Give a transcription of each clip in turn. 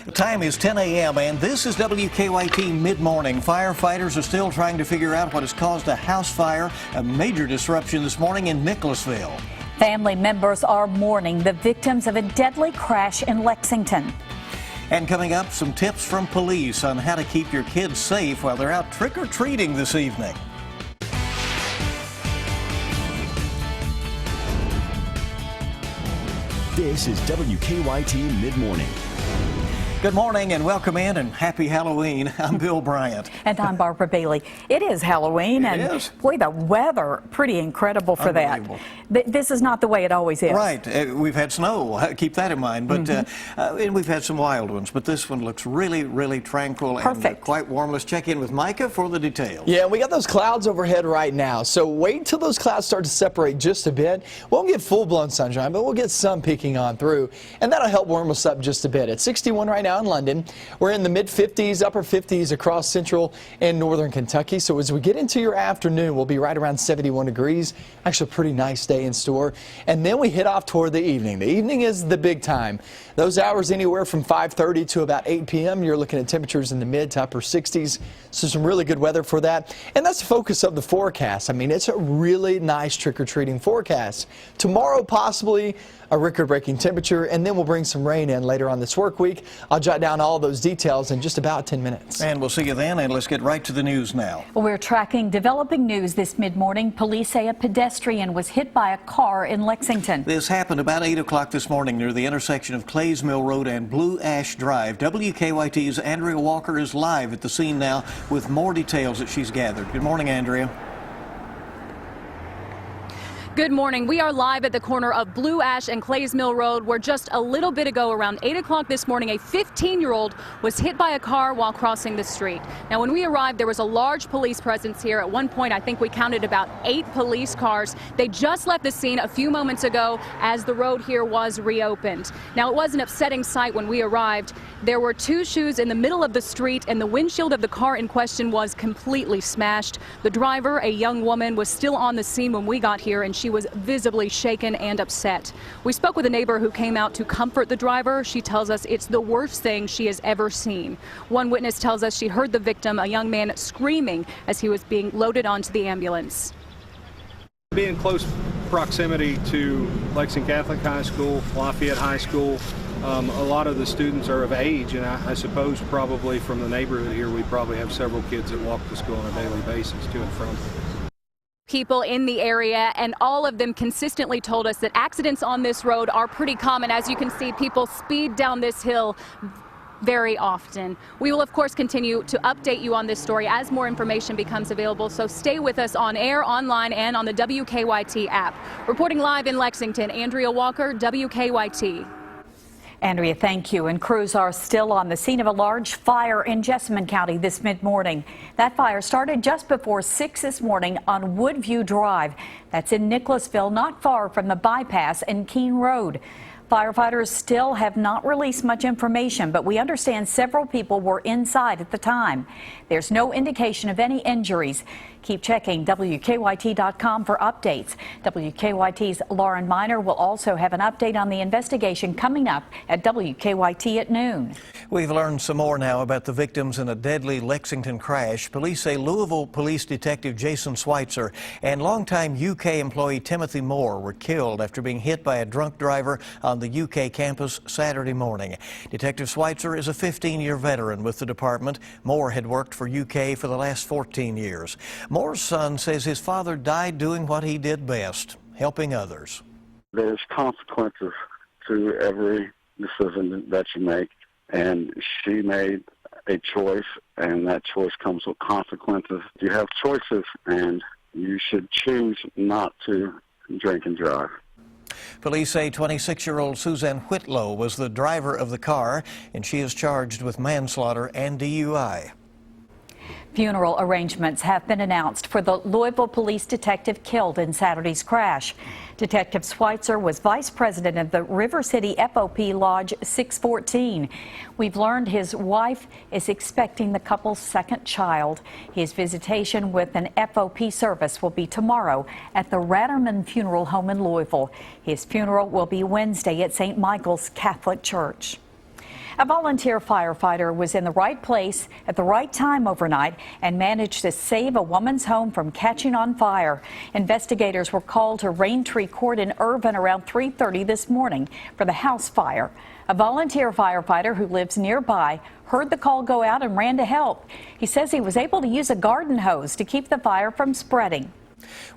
The time is 10 a.m. and this is WKYT Midmorning. Firefighters are still trying to figure out what has caused a house fire, a major disruption this morning in Nicholasville. Family members are mourning the victims of a deadly crash in Lexington. And coming up, some tips from police on how to keep your kids safe while they're out trick-or-treating this evening. This is WKYT Midmorning. Good morning and welcome in and happy Halloween. I'm Bill Bryant. And I'm Barbara Bailey. It is Halloween and boy, the weather pretty incredible for that. This is not the way it always is. Right. We've had snow. Keep that in mind. But and we've had some wild ones. But this one looks really, really tranquil and quite warm. Let's check in with Micah for the details. Yeah, we got those clouds overhead right now. So wait till those clouds start to separate just a bit. Won't get full-blown sunshine, but we'll get sun peeking on through. And that'll help warm us up just a bit. It's 61 right now in London. We're in the mid-50s, upper 50s across central and northern Kentucky. So as we get into your afternoon, we'll be right around 71 degrees. Actually a pretty nice day in store. And then we head off toward the evening. The evening is the big time. Those hours anywhere from 5:30 to about 8 p.m. You're looking at temperatures in the mid to upper 60s. So some really good weather for that. And that's the focus of the forecast. I mean, it's a really nice trick-or-treating forecast. Tomorrow, possibly a record-breaking temperature, and then we'll bring some rain in later on this work week. I'll jot down all those details in just about 10 minutes. And we'll see you then, and let's get right to the news now. Well, we're tracking developing news this mid-morning. Police say a pedestrian was hit by a car in Lexington. This happened about 8 o'clock this morning near the intersection of Clays Mill Road and Blue Ash Drive. WKYT's Andrea Walker is live at the scene now with more details that she's gathered. Good morning, Andrea. Good morning. We are live at the corner of Blue Ash and Clays Mill Road, where just a little bit ago, around 8 o'clock this morning, a 15-year-old was hit by a car while crossing the street. Now, when we arrived, there was a large police presence here. At one point, I think we counted about 8 police cars. They just left the scene a few moments ago as the road here was reopened. Now, it was an upsetting sight when we arrived. There were 2 shoes in the middle of the street, and the windshield of the car in question was completely smashed. The driver, a young woman, was still on the scene when we got here, and she was visibly shaken and upset. We spoke with a neighbor who came out to comfort the driver. She tells us it's the worst thing she has ever seen. One witness tells us she heard the victim, a young man, screaming as he was being loaded onto the ambulance. Being close proximity to Lexington Catholic High School, Lafayette High School, a lot of the students are of age, and I suppose probably from the neighborhood here we probably have several kids that walk to school on a daily basis to and from. People in the area, and all of them consistently told us that accidents on this road are pretty common. As you can see, people speed down this hill very often. We will, of course, continue to update you on this story as more information becomes available, so stay with us on air, online, and on the WKYT app. Reporting live in Lexington, Andrea Walker, WKYT. Andrea, thank you. And crews are still on the scene of a large fire in Jessamine County this mid-morning. That fire started just before 6 this morning on Woodview Drive. That's in Nicholasville, not far from the bypass and Keene Road. Firefighters still have not released much information, but we understand several people were inside at the time. There's no indication of any injuries. Keep checking WKYT.com for updates. WKYT's Lauren Miner will also have an update on the investigation coming up at WKYT at noon. We've learned some more now about the victims in a deadly Lexington crash. Police say Louisville Police Detective Jason Schweitzer and longtime UK employee Timothy Moore were killed after being hit by a drunk driver on the UK campus Saturday morning. Detective Schweitzer is a 15-year veteran with the department. Moore had worked for UK for the last 14 years. Moore's son says his father died doing what he did best, helping others. There's consequences to every decision that you make, and she made a choice, and that choice comes with consequences. You have choices, and you should choose not to drink and drive. Police say 26-year-old Suzanne Whitlow was the driver of the car, and she is charged with manslaughter and DUI. Funeral arrangements have been announced for the Louisville police detective killed in Saturday's crash. Detective Schweitzer was vice president of the River City FOP Lodge 614. We've learned his wife is expecting the couple's second child. His visitation with an FOP service will be tomorrow at the Ratterman Funeral Home in Louisville. His funeral will be Wednesday at St. Michael's Catholic Church. A volunteer firefighter was in the right place at the right time overnight and managed to save a woman's home from catching on fire. Investigators were called to Raintree Court in Irvine around 3:30 this morning for the house fire. A volunteer firefighter who lives nearby heard the call go out and ran to help. He says he was able to use a garden hose to keep the fire from spreading.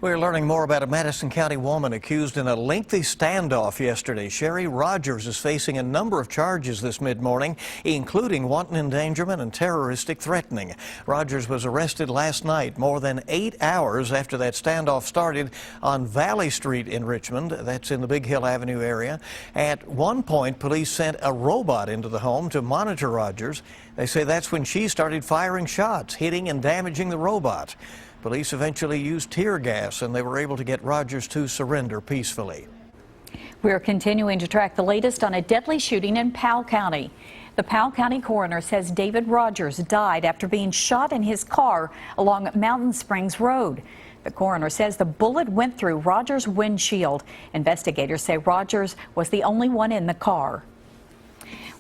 We're learning more about a Madison County woman accused in a lengthy standoff yesterday. Sherry Rogers is facing a number of charges this mid-morning, including wanton endangerment and terroristic threatening. Rogers was arrested last night, more than 8 hours after that standoff started on Valley Street in Richmond. That's in the Big Hill Avenue area. At one point, police sent a robot into the home to monitor Rogers. They say that's when she started firing shots, hitting and damaging the robot. Police eventually used tear gas, and they were able to get Rogers to surrender peacefully. We're continuing to track the latest on a deadly shooting in Powell County. The Powell County coroner says David Rogers died after being shot in his car along Mountain Springs Road. The coroner says the bullet went through Rogers' windshield. Investigators say Rogers was the only one in the car.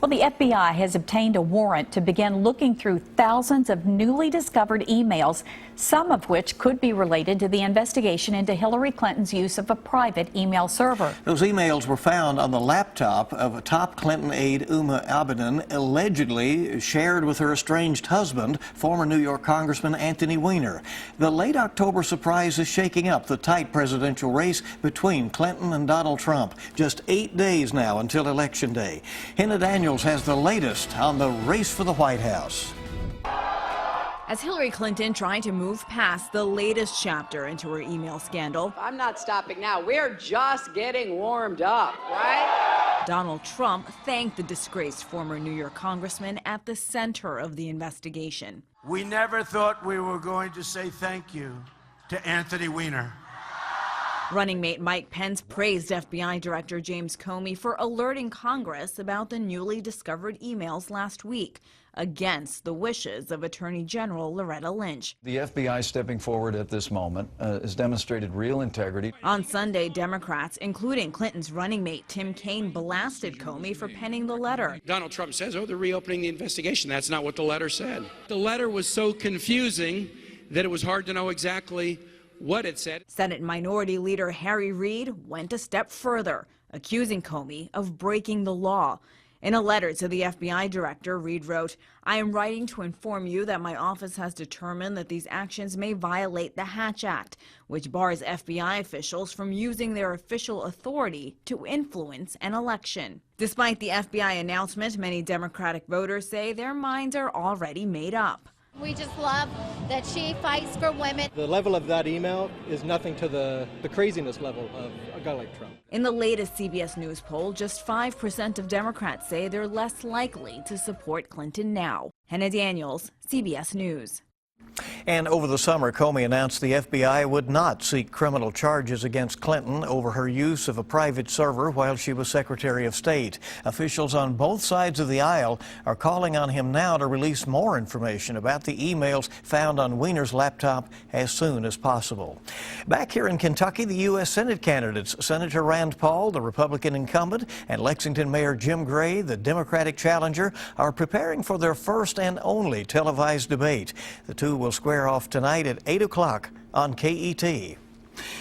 Well, the FBI has obtained a warrant to begin looking through thousands of newly discovered emails, some of which could be related to the investigation into Hillary Clinton's use of a private email server. Those emails were found on the laptop of a top Clinton aide, Uma Abedin, allegedly shared with her estranged husband, former New York Congressman Anthony Weiner. The late October surprise is shaking up the tight presidential race between Clinton and Donald Trump. Just 8 days now until Election Day. Hannah Daniels has the latest on the race for the White House. As Hillary Clinton tried to move past the latest chapter into her email scandal, I'm not stopping now. We're just getting warmed up, right? Donald Trump thanked the disgraced former New York congressman at the center of the investigation. We never thought we were going to say thank you to Anthony Weiner. Running mate Mike Pence praised FBI Director James Comey for alerting Congress about the newly discovered emails last week, against the wishes of Attorney General Loretta Lynch. The FBI stepping forward at this moment has demonstrated real integrity. On Sunday, Democrats, including Clinton's running mate Tim Kaine, blasted Comey for penning the letter. Donald Trump says, oh, they're reopening the investigation. That's not what the letter said. The letter was so confusing that it was hard to know exactly what it said. Senate Minority Leader Harry Reid went a step further, accusing Comey of breaking the law. In a letter to the FBI director, Reid wrote, I am writing to inform you that my office has determined that these actions may violate the Hatch Act, which bars FBI officials from using their official authority to influence an election. Despite the FBI announcement, many Democratic voters say their minds are already made up. We just love that she fights for women. The level of that email is nothing to the craziness level of a guy like Trump. In the latest CBS News poll, just 5% of Democrats say they're less likely to support Clinton now. Hannah Daniels, CBS News. And over the summer, Comey announced the FBI would not seek criminal charges against Clinton over her use of a private server while she was Secretary of State. Officials on both sides of the aisle are calling on him now to release more information about the emails found on Weiner's laptop as soon as possible. Back here in Kentucky, the U.S. Senate candidates, Senator Rand Paul, the Republican incumbent, and Lexington Mayor Jim Gray, the Democratic challenger, are preparing for their first and only televised debate. The two will square off tonight at 8 o'clock on KET.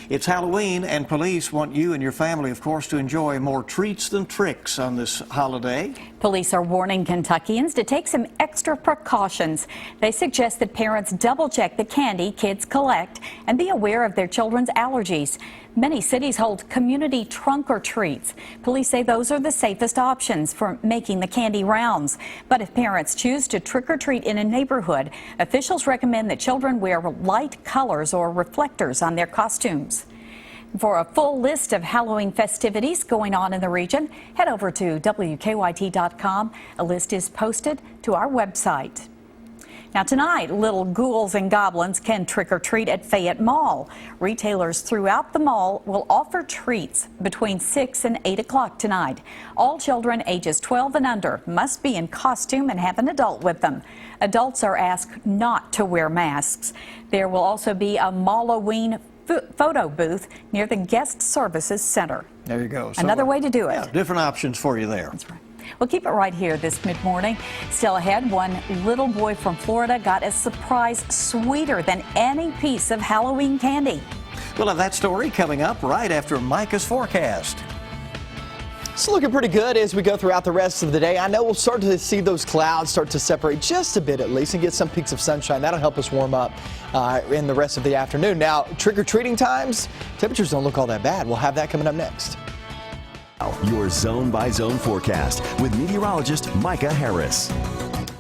It's Halloween, and police want you and your family, of course, to enjoy more treats than tricks on this holiday. Police are warning Kentuckians to take some extra precautions. They suggest that parents double-check the candy kids collect and be aware of their children's allergies. Many cities hold community trunk or treats. Police say those are the safest options for making the candy rounds. But if parents choose to trick or treat in a neighborhood, officials recommend that children wear light colors or reflectors on their costumes. For a full list of Halloween festivities going on in the region, head over to WKYT.com. A list is posted to our website. Now tonight, little ghouls and goblins can trick-or-treat at Fayette Mall. Retailers throughout the mall will offer treats between 6 and 8 o'clock tonight. All children ages 12 and under must be in costume and have an adult with them. Adults are asked not to wear masks. There will also be a Malloween photo booth near the Guest Services Center. There you go. Another way to do it. Yeah, different options for you there. That's right. We'll keep it right here this mid-morning. Still ahead, one little boy from Florida got a surprise sweeter than any piece of Halloween candy. We'll have that story coming up right after Micah's forecast. It's looking pretty good as we go throughout the rest of the day. I know we'll start to see those clouds start to separate just a bit at least and get some peaks of sunshine. That'll help us warm up in the rest of the afternoon. Now, trick-or-treating times, temperatures don't look all that bad. We'll have that coming up next. Your zone-by-zone forecast with meteorologist Micah Harris.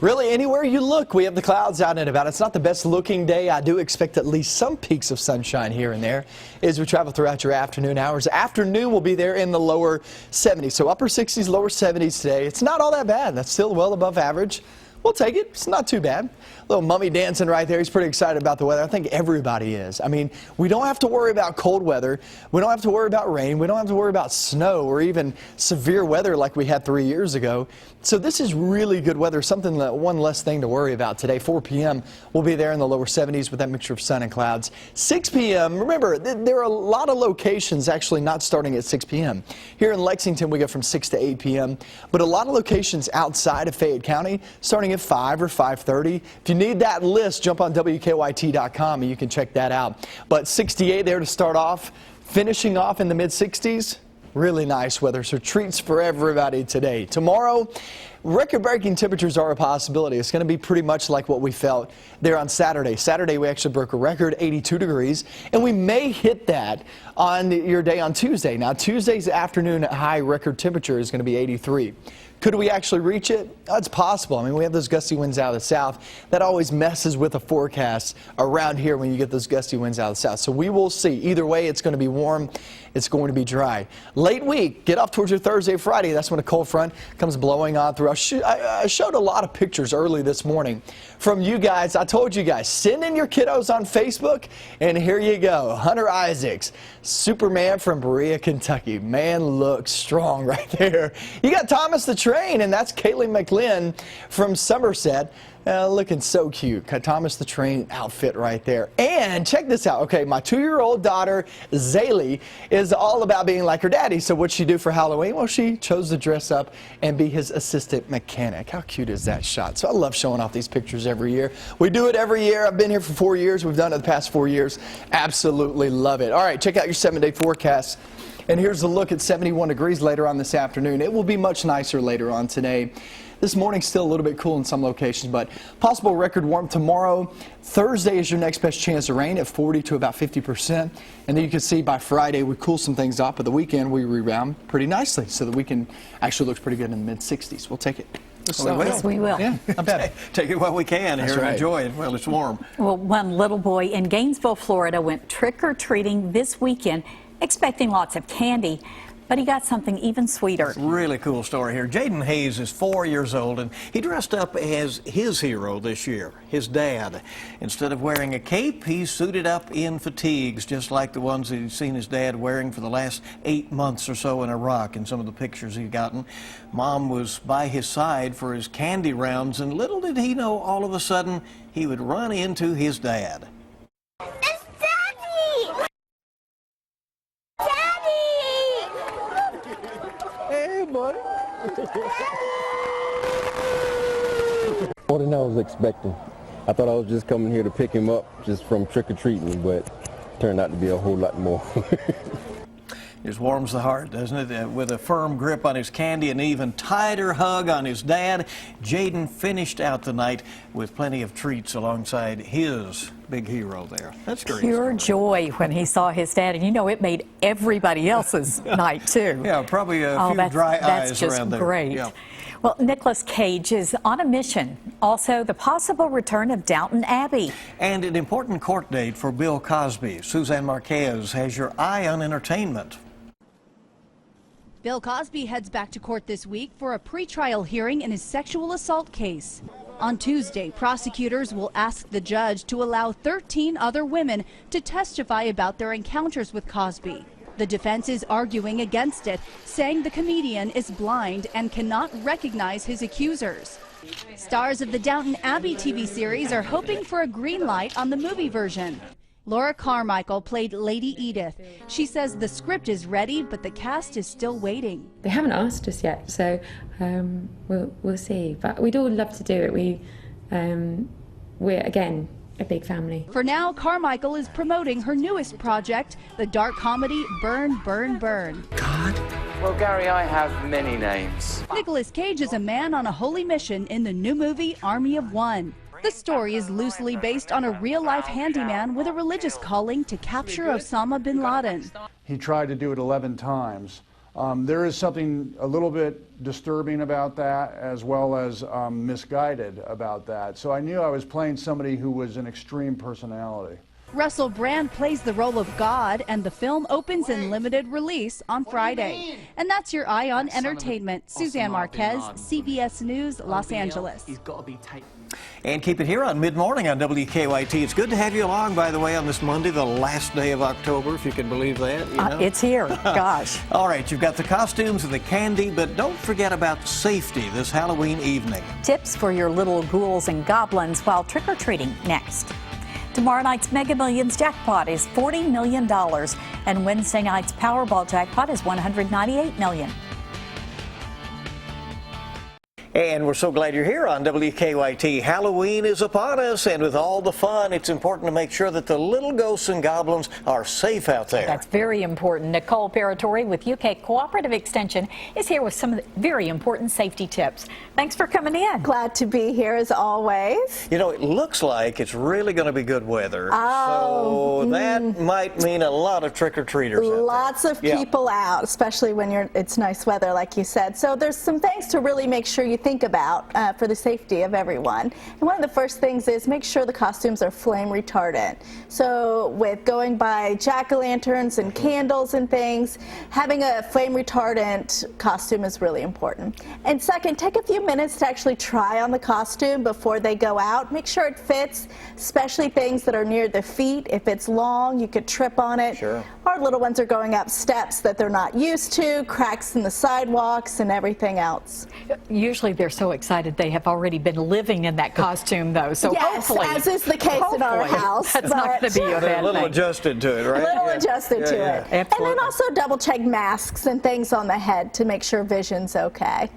Really, anywhere you look, we have the clouds out and about. It's not the best looking day. I do expect at least some peaks of sunshine here and there as we travel throughout your afternoon hours. Afternoon will be there in the lower 70s. So upper 60s, lower 70s today. It's not all that bad. That's still well above average. We'll take it. It's not too bad. Little mummy dancing right there. He's pretty excited about the weather. I think everybody is. I mean, we don't have to worry about cold weather. We don't have to worry about rain. We don't have to worry about snow or even severe weather like we had 3 years ago. So this is really good weather, something that one less thing to worry about today. 4 p.m. we'll be there in the lower 70s with that mixture of sun and clouds. 6 p.m. Remember, there are a lot of locations actually not starting at 6 p.m. Here in Lexington, we go from 6 to 8 p.m. But a lot of locations outside of Fayette County starting at 5 or 5:30. If you need that list, jump on WKYT.com and you can check that out. But 68 there to start off, finishing off in the mid-60s. Really nice weather, so treats for everybody today. Tomorrow, record-breaking temperatures are a possibility. It's going to be pretty much like what we felt there on Saturday. Saturday, we actually broke a record, 82 degrees, and we may hit that on your day on Tuesday. Now, Tuesday's afternoon high record temperature is going to be 83. Could we actually reach it? It's possible. I mean, we have those gusty winds out of the south. That always messes with the forecast around here when you get those gusty winds out of the south. So we will see. Either way, it's going to be warm. It's going to be dry. Late week, get off towards your Thursday, Friday. That's when a cold front comes blowing on through. I showed a lot of pictures early this morning from you guys. I told you guys, send in your kiddos on Facebook, and here you go. Hunter Isaacs, Superman from Berea, Kentucky. Man looks strong right there. You got Thomas the Train, and that's Caitlin McLean from Somerset. Looking so cute. Thomas the Train outfit right there. And check this out. Okay, my 2-year-old daughter, Zaylee, is all about being like her daddy. So what'd she do for Halloween? Well, she chose to dress up and be his assistant mechanic. How cute is that shot? So I love showing off these pictures every year. We do it every year. I've been here for 4 years. We've done it the past 4 years. Absolutely love it. All right, check out your 7-day forecast. And here's a look at 71 degrees later on this afternoon. It will be much nicer later on today. This morning still a little bit cool in some locations, but possible record warm tomorrow. Thursday is your next best chance of rain at 40 to about 50%. And then you can see by Friday we cool some things off, but the weekend we rebound pretty nicely. So the weekend actually looks pretty good in the mid-60s. We'll take it. Yes, we will. Yeah, I bet. Take it while we can here and enjoy it while it's warm. Well, one little boy in Gainesville, Florida went trick-or-treating this weekend, expecting lots of candy. But he got something even sweeter. Really cool story here. Jaden Hayes is 4 years old, and he dressed up as his hero this year, his dad. Instead of wearing a cape, he suited up in fatigues, just like the ones that he's seen his dad wearing for the last 8 months or so in Iraq in some of the pictures he'd gotten. Mom was by his side for his candy rounds, and little did he know all of a sudden he would run into his dad. It's Daddy! Hey, buddy. More than I was expecting. I thought I was just coming here to pick him up just from trick-or-treating, but it turned out to be a whole lot more. Just warms the heart, doesn't it? With a firm grip on his candy and an even tighter hug on his dad, Jaden finished out the night with plenty of treats alongside his big hero there. That's great. Pure joy when he saw his dad, and you know it made everybody else's night too. Yeah, probably a few dry eyes around there. That's just great. Yeah. Well, Nicolas Cage is on a mission. Also, the possible return of Downton Abbey. And an important court date for Bill Cosby. Suzanne Marquez has your eye on entertainment. Bill Cosby heads back to court this week for a pretrial hearing in his sexual assault case. On Tuesday, prosecutors will ask the judge to allow 13 other women to testify about their encounters with Cosby. The defense is arguing against it, saying the comedian is blind and cannot recognize his accusers. Stars of the Downton Abbey TV series are hoping for a green light on the movie version. Laura Carmichael played Lady Edith. She says the script is ready, but the cast is still waiting. They haven't asked us yet, so we'll see. But we'd all love to do it. We're again a big family. For now, Carmichael is promoting her newest project, the dark comedy Burn, Burn, Burn. Well, Gary, I have many names. Nicolas Cage is a man on a holy mission in the new movie Army of One. The story is loosely based on a real-life handyman with a religious calling to capture Osama bin Laden. He tried to do it 11 times. There is something a little bit disturbing about that, as well as misguided about that. So I knew I was playing somebody who was an extreme personality. Russell Brand plays the role of God, and the film opens in limited release on Friday. And that's your Eye on Entertainment. Suzanne Marquez, CBS News, Los Angeles. And keep it here on Mid-Morning on WKYT. It's good to have you along, by the way, on this Monday, the last day of October, if you can believe that. You know? It's here. Gosh. All right, you've got the costumes and the candy, but don't forget about safety this Halloween evening. Tips for your little ghouls and goblins while trick-or-treating next. Tomorrow night's Mega Millions jackpot is $40 million, and Wednesday night's Powerball jackpot is $198 million. And we're so glad you're here on WKYT. Halloween is upon us, and with all the fun, it's important to make sure that the little ghosts and goblins are safe out there. That's very important. Nicole Paratori with UK Cooperative Extension is here with some of the very important safety tips. Thanks for coming in. Glad to be here as always. You know, it looks like it's really going to be good weather. Oh, so that might mean a lot of trick-or-treaters out Lots there. of people out, especially when it's nice weather, like you said. So there's some things to really make sure you think about for the safety of everyone. And one of the first things is make sure the costumes are flame retardant. So with going by jack-o'-lanterns and candles and things, having a flame retardant costume is really important. And second, take a few minutes to actually try on the costume before they go out. Make sure it fits, especially things that are near the feet. If it's long, you could trip on it. Sure. Our little ones are going up steps that they're not used to, cracks in the sidewalks and everything else. Usually they're so excited they have already been living in that costume, though. So yes, hopefully, as is the case in our house. That's not going to be a bad They're a little thing. adjusted to it, right? A little adjusted to it. Absolutely. And then also double check masks and things on the head to make sure vision's okay.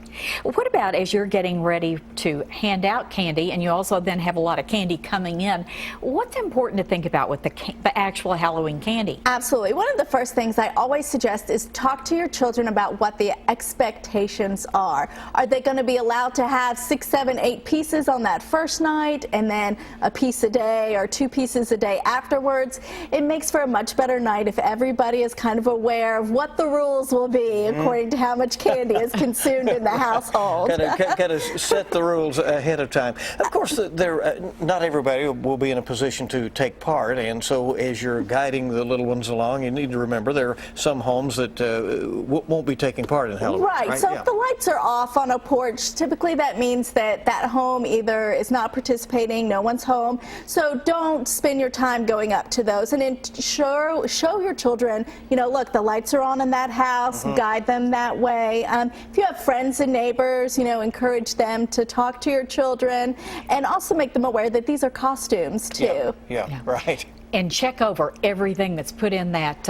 What about as you're getting ready to hand out candy, and you also then have a lot of candy coming in, what's important to think about with the actual Halloween candy? Absolutely. One of the first things I always suggest is talk to your children about what the expectations are. Are they going to be allowed to have 6, 7, 8 pieces on that first night and then a piece a day or 2 pieces a day afterwards? It makes for a much better night if everybody is kind of aware of what the rules will be according to how much candy is consumed in the household. Kind of set the rules ahead of time. Of course, not everybody will be in a position to take part, and so as you're guiding the little ones along, you need to remember there are some homes that won't be taking part in Halloween. Right. So if the lights are off on a porch, typically that means that that home either is not participating, no one's home. So don't spend your time going up to those, and show your children, you know, look, the lights are on in that house, guide them that way. If you have friends and neighbors, you know, encourage them to talk to your children and also make them aware that these are costumes too. Yeah, right. And check over everything that's put in that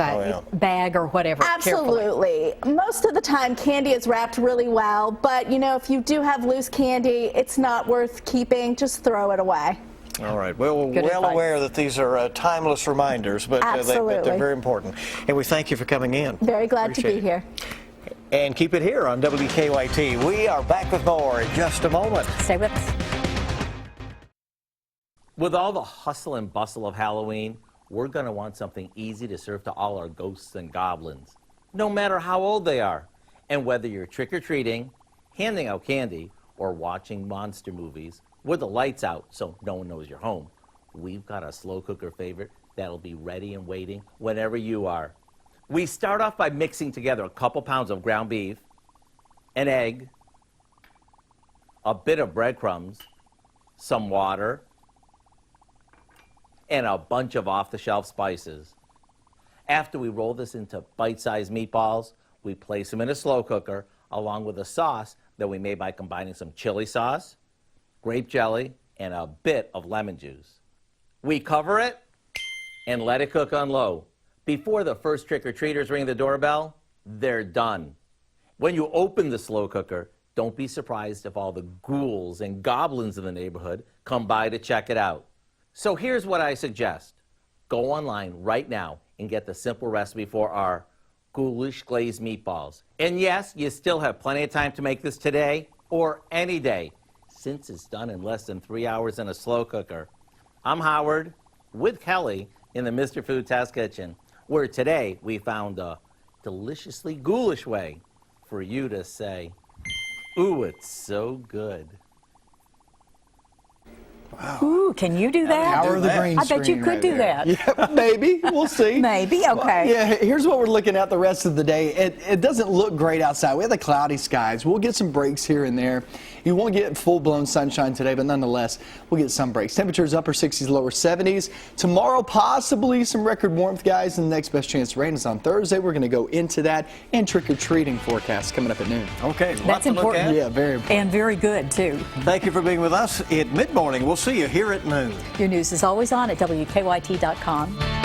bag or whatever. Absolutely. Carefully. Most of the time candy is wrapped really well, but you know, if you do have loose candy, it's not worth keeping. Just throw it away. All right. Well, aware that these are timeless reminders, but they're very important. And we thank you for coming in. Very glad to be here. And keep it here on WKYT. We are back with more in just a moment. Stay with us. With all the hustle and bustle of Halloween, we're going to want something easy to serve to all our ghosts and goblins, no matter how old they are. And whether you're trick-or-treating, handing out candy, or watching monster movies with the lights out so no one knows you're home, we've got a slow cooker favorite that'll be ready and waiting whenever you are. We start off by mixing together a couple pounds of ground beef, an egg, a bit of breadcrumbs, some water, and a bunch of off-the-shelf spices. After we roll this into bite-sized meatballs, we place them in a slow cooker along with a sauce that we made by combining some chili sauce, grape jelly, and a bit of lemon juice. We cover it, and let it cook on low. Before the first trick-or-treaters ring the doorbell, they're done. When you open the slow cooker, don't be surprised if all the ghouls and goblins in the neighborhood come by to check it out. So here's what I suggest. Go online right now and get the simple recipe for our ghoulish glazed meatballs. And yes, you still have plenty of time to make this today or any day, since it's done in less than 3 hours in a slow cooker. I'm Howard with Kelly in the Mr. Food Test Kitchen, where today we found a deliciously ghoulish way for you to say, ooh, it's so good. Wow. Ooh, can you do that? Power of the green I bet you screen could right do there. that. Yeah, maybe. We'll see. Maybe, okay. Well, yeah, here's what we're looking at the rest of the day. It doesn't look great outside. We have the cloudy skies. We'll get some breaks here and there. You won't get full-blown sunshine today, but nonetheless, we'll get some breaks. Temperatures upper 60s, lower 70s. Tomorrow, possibly some record warmth, guys, and the next best chance to rain is on Thursday. We're going to go into that and trick-or-treating forecast coming up at noon. Okay, That's important. Yeah, very important. And very good, too. Thank you for being with us at Mid-Morning. We'll see you here at noon. Your news is always on at WKYT.com.